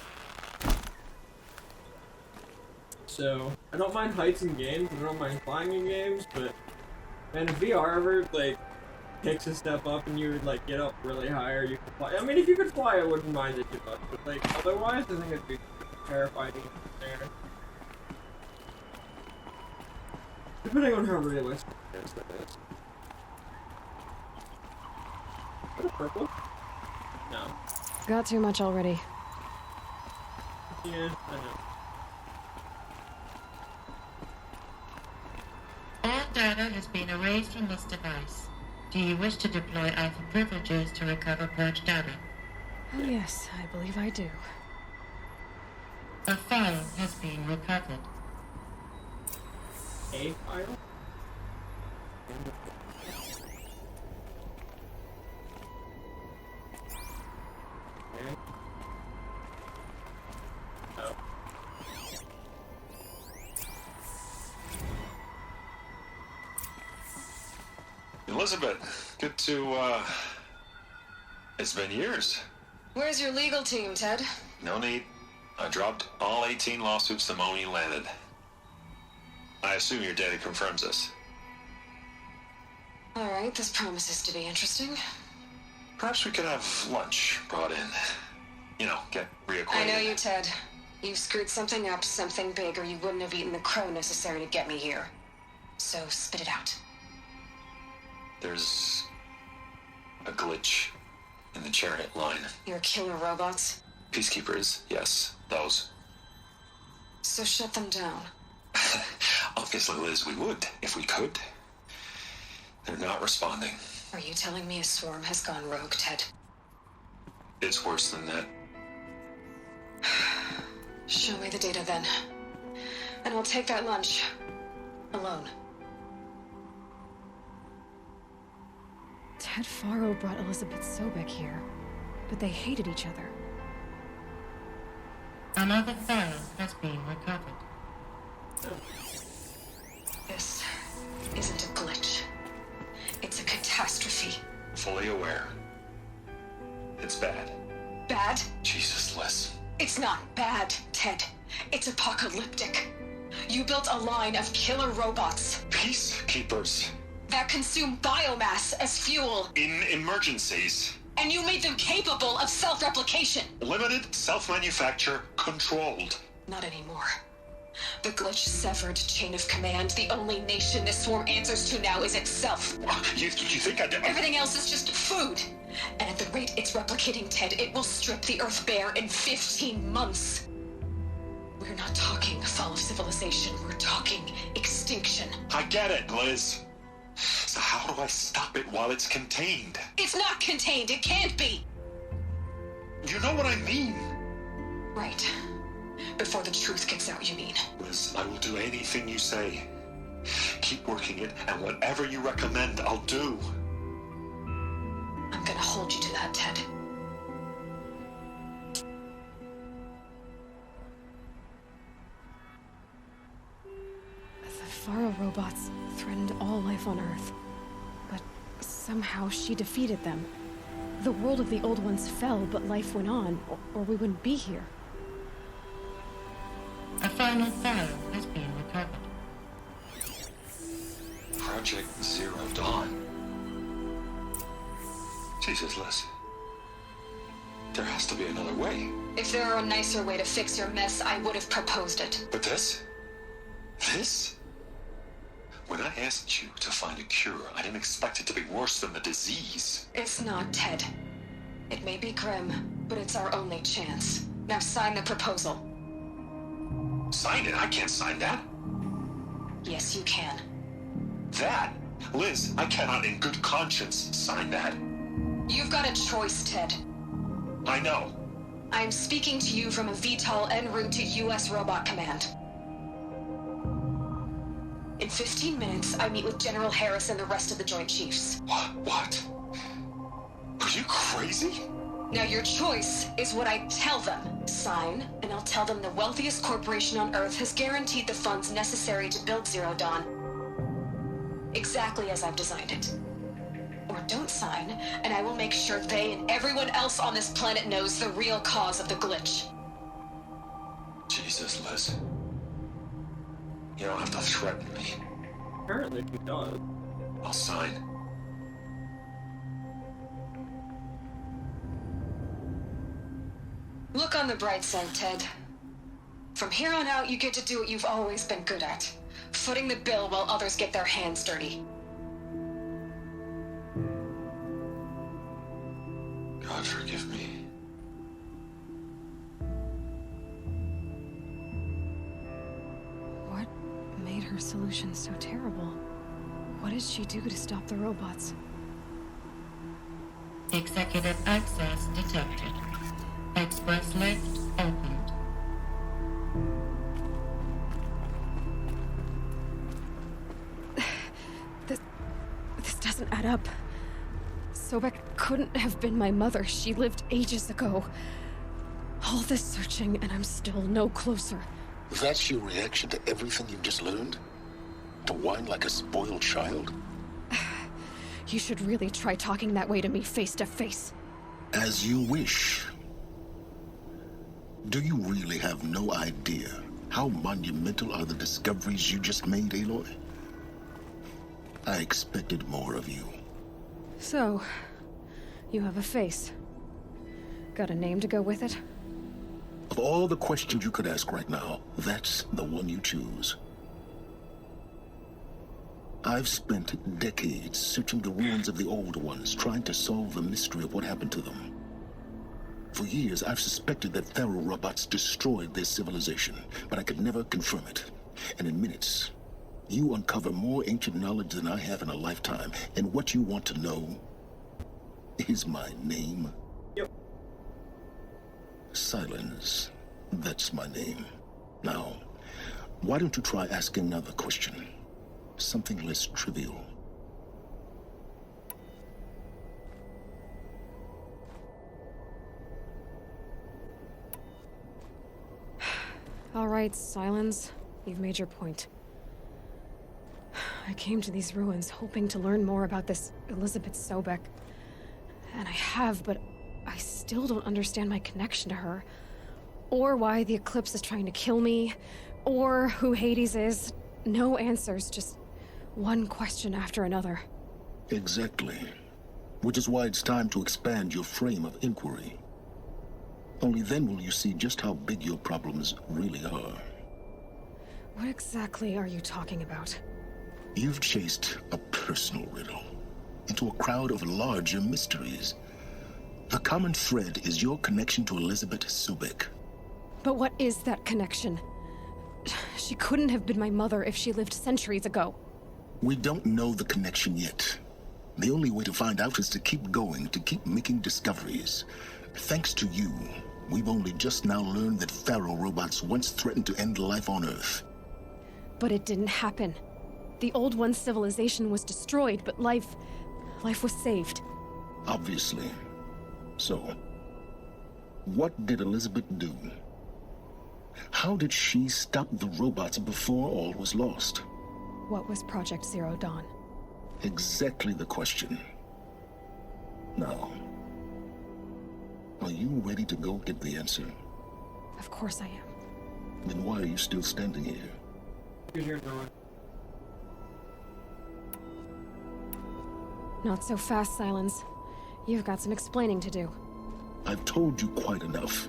So, I don't mind heights in games, and I don't mind flying in games, but man, if VR ever, like, takes a step up and you would, like, get up really high or you could fly. I mean, if you could fly, I wouldn't mind it too much, but, like, otherwise, I think it'd be terrifying there. Depending on how realistic it is, that is. Is that purple? No. Got too much already. Yeah, I know. All data has been erased from this device. Do you wish to deploy Alpha privileges to recover purged data? Oh yes, I believe I do. A file has been recovered. A file? Okay. Oh. Elizabeth, good to, it's been years. Where's your legal team, Ted? No need. I dropped all 18 lawsuits the moment you landed. I assume your data confirms this. All right, this promises to be interesting. Perhaps we could have lunch brought in. You know, get reacquainted. I know you, Ted. You screwed something up, something big, or you wouldn't have eaten the crow necessary to get me here. So spit it out. There's a glitch in the chariot line. Your killer robots? Peacekeepers, yes, those. So shut them down. Obviously, Liz, we would, if we could. They're not responding. Are you telling me a swarm has gone rogue, Ted? It's worse than that. Show me the data then. And I'll take that lunch. Alone. Ted Faro brought Elizabeth Sobek here, but they hated each other. Another file has been recovered. This isn't a glitch. It's a catastrophe. Fully aware. It's bad. Bad? Jesus, Liz. It's not bad, Ted. It's apocalyptic. You built a line of killer robots. Peacekeepers. That consume biomass as fuel. In emergencies. And you made them capable of self-replication. Limited, self-manufacture, controlled. Not anymore. The glitch severed chain of command. The only nation this swarm answers to now is itself. You think I did? Everything else is just food. And at the rate it's replicating, Ted, it will strip the Earth bare in 15 months. We're not talking fall of civilization. We're talking extinction. I get it, Liz. So how do I stop it while it's contained? It's not contained. It can't be. You know what I mean. Right. Before the truth gets out, you mean? Liz, I will do anything you say. Keep working it, and whatever you recommend, I'll do. I'm gonna hold you to that, Ted. The Faro robots threatened all life on Earth. But somehow she defeated them. The world of the old ones fell, but life went on, or we wouldn't be here. A final file has been recovered. Project Zero Dawn. Jesus, Liz. There has to be another way. If there were a nicer way to fix your mess, I would have proposed it. But this? This? When I asked you to find a cure, I didn't expect it to be worse than the disease. It's not, Ted. It may be grim, but it's our only chance. Now sign the proposal. Sign it? I can't sign that. Yes, you can. That? Liz, I cannot in good conscience sign that. You've got a choice, Ted. I know. I'm speaking to you from a VTOL en route to U.S. Robot Command. In 15 minutes, I meet with General Harris and the rest of the Joint Chiefs. What? Are you crazy? Now your choice is what I tell them. Sign, and I'll tell them the wealthiest corporation on Earth has guaranteed the funds necessary to build Zero Dawn. Exactly as I've designed it. Or don't sign, and I will make sure they and everyone else on this planet knows the real cause of the glitch. Jesus, Liz. You don't have to threaten me. Apparently he does. I'll sign. Look on the bright side, Ted. From here on out, you get to do what you've always been good at. Footing the bill while others get their hands dirty. God forgive me. What made her solution so terrible? What did she do to stop the robots? Executive access detected. Express lift opened. This doesn't add up. Sobek couldn't have been my mother. She lived ages ago. All this searching, and I'm still no closer. That's your reaction to everything you've just learned? To whine like a spoiled child? You should really try talking that way to me face to face. As you wish. Do you really have no idea how monumental are the discoveries you just made, Aloy? I expected more of you. So, you have a face. Got a name to go with it? Of all the questions you could ask right now, that's the one you choose. I've spent decades searching the ruins of the old ones, trying to solve the mystery of what happened to them. For years, I've suspected that Faro robots destroyed their civilization, but I could never confirm it. And in minutes, you uncover more ancient knowledge than I have in a lifetime, and what you want to know is my name. Yep. Sylens. That's my name. Now, why don't you try asking another question? Something less trivial. All right, Sylens. You've made your point. I came to these ruins hoping to learn more about this Elizabeth Sobek. And I have, but I still don't understand my connection to her. Or why the Eclipse is trying to kill me. Or who Hades is. No answers, just one question after another. Exactly. Which is why it's time to expand your frame of inquiry. Only then will you see just how big your problems really are. What exactly are you talking about? You've chased a personal riddle into a crowd of larger mysteries. The common thread is your connection to Elizabeth Sobek. But what is that connection? She couldn't have been my mother if she lived centuries ago. We don't know the connection yet. The only way to find out is to keep going, to keep making discoveries. Thanks to you, we've only just now learned that Pharaoh robots once threatened to end life on Earth. But it didn't happen. The Old One's civilization was destroyed, but life was saved. Obviously. So, what did Elizabeth do? How did she stop the robots before all was lost? What was Project Zero Dawn? Exactly the question. Now, are you ready to go get the answer? Of course I am. Then why are you still standing here? Because you're going. Not so fast, Sylens. You've got some explaining to do. I've told you quite enough.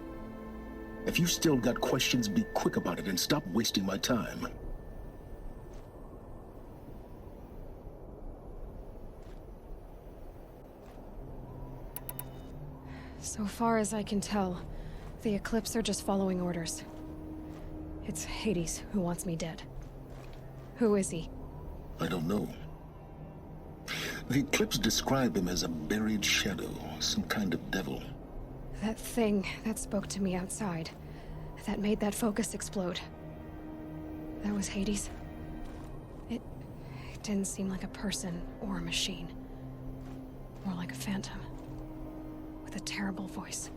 If you've still got questions, be quick about it and stop wasting my time. So far as I can tell, the Eclipse are just following orders. It's Hades who wants me dead. Who is he? I don't know. The Eclipse describe him as a buried shadow, some kind of devil. That thing that spoke to me outside, that made that focus explode. That was Hades. It didn't seem like a person or a machine. More like a phantom. With a terrible voice.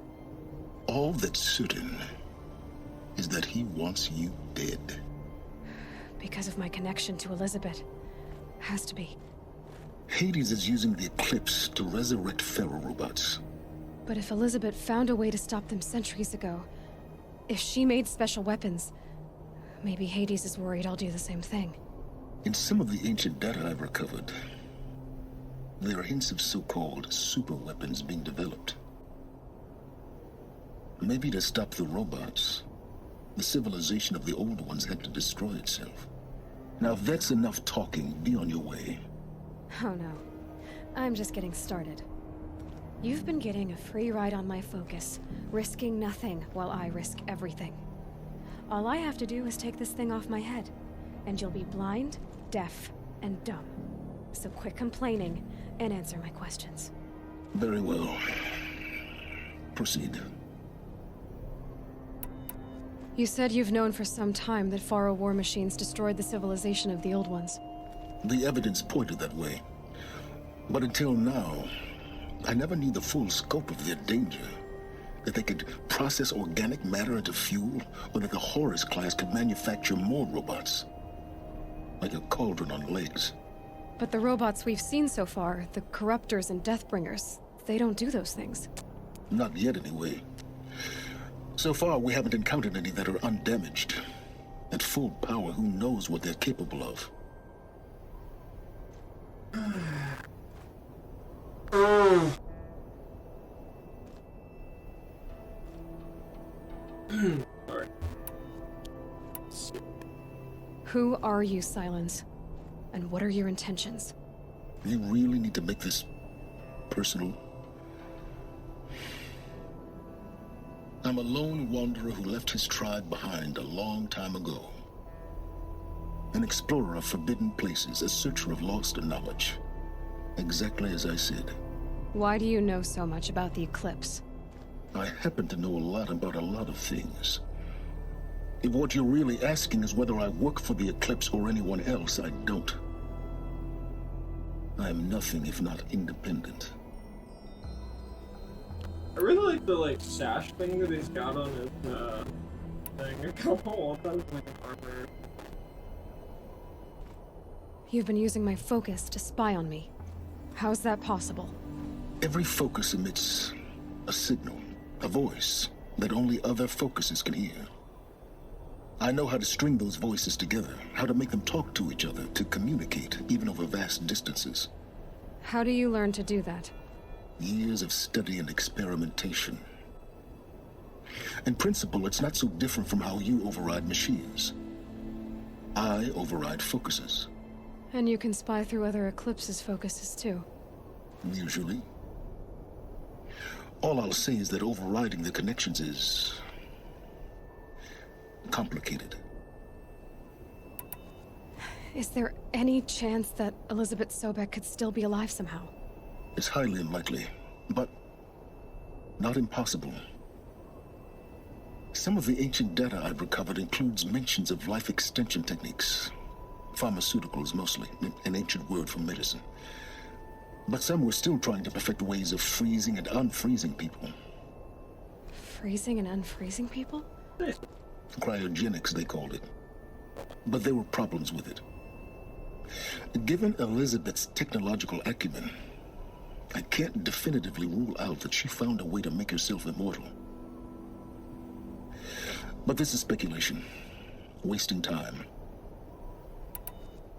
All that's certain is that he wants you dead. Because of my connection to Elizabeth. Has to be. Hades is using the Eclipse to resurrect Pharaoh robots. But if Elizabeth found a way to stop them centuries ago, if she made special weapons, maybe Hades is worried I'll do the same thing. In some of the ancient data I've recovered, there are hints of so-called super weapons being developed. Maybe to stop the robots, the civilization of the old ones had to destroy itself. Now if that's enough talking, be on your way. Oh no. I'm just getting started. You've been getting a free ride on my focus, risking nothing while I risk everything. All I have to do is take this thing off my head, and you'll be blind, deaf, and dumb. So quit complaining and answer my questions. Very well. Proceed. You said you've known for some time that Pharaoh war machines destroyed the civilization of the Old Ones. The evidence pointed that way. But until now, I never knew the full scope of their danger. That they could process organic matter into fuel, or that the Horus class could manufacture more robots. Like a cauldron on legs. But the robots we've seen so far, the Corruptors and Deathbringers, they don't do those things. Not yet, anyway. So far, we haven't encountered any that are undamaged. At full power, who knows what they're capable of? Sorry. Who are you, Sylens? And what are your intentions? You really need to make this personal? I'm a lone wanderer who left his tribe behind a long time ago. An explorer of forbidden places, a searcher of lost knowledge. Exactly as I said. Why do you know so much about the Eclipse? I happen to know a lot about a lot of things. If what you're really asking is whether I work for the Eclipse or anyone else, I don't. I am nothing if not independent. I really like the sash thing that he's got on his thing. A couple of times like an armor. You've been using my focus to spy on me. How's that possible? Every focus emits a signal, a voice that only other focuses can hear. I know how to string those voices together, how to make them talk to each other, to communicate, even over vast distances. How do you learn to do that? Years of study and experimentation. In principle, it's not so different from how you override machines. I override focuses. And you can spy through other Eclipse's focuses too. Usually. All I'll say is that overriding the connections is complicated. Is there any chance that Elizabeth Sobek could still be alive somehow? It's highly unlikely, but not impossible. Some of the ancient data I've recovered includes mentions of life extension techniques. Pharmaceuticals mostly, an ancient word for medicine. But some were still trying to perfect ways of freezing and unfreezing people. Freezing and unfreezing people? Cryogenics, they called it. But there were problems with it. Given Elizabeth's technological acumen, I can't definitively rule out that she found a way to make herself immortal. But this is speculation. Wasting time.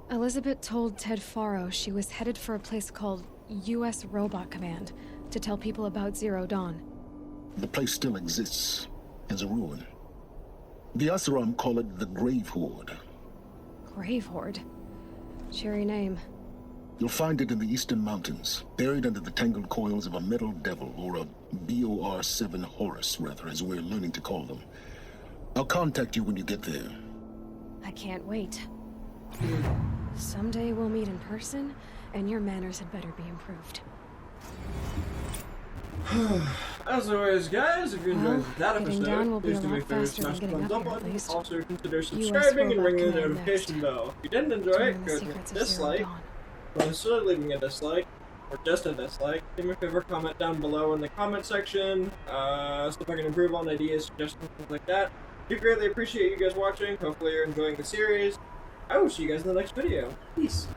Elizabeth told Ted Faro she was headed for a place called U.S. Robot Command to tell people about Zero Dawn. The place still exists as a ruin. The Asuram call it the Grave Horde. Grave Horde? Cheery name. You'll find it in the Eastern Mountains, buried under the tangled coils of a metal devil, or a BOR-7 Horus, rather, as we're learning to call them. I'll contact you when you get there. I can't wait. Someday we'll meet in person, and your manners had better be improved. As always, guys, if you enjoyed that getting down will episode, be please a do me a lot favor, faster than smash the getting thumbs up up here, at button. least. Also, consider US subscribing and Robot ringing the Command notification next. bell. If you didn't enjoy Learning it, the go secrets to of Zero dislike. Dawn. Instead of leaving a dislike, or just a dislike, do me a favor, comment down below in the comment section. So if I can improve on ideas, suggestions, things like that. Do greatly appreciate you guys watching. Hopefully you're enjoying the series. I will see you guys in the next video. Peace.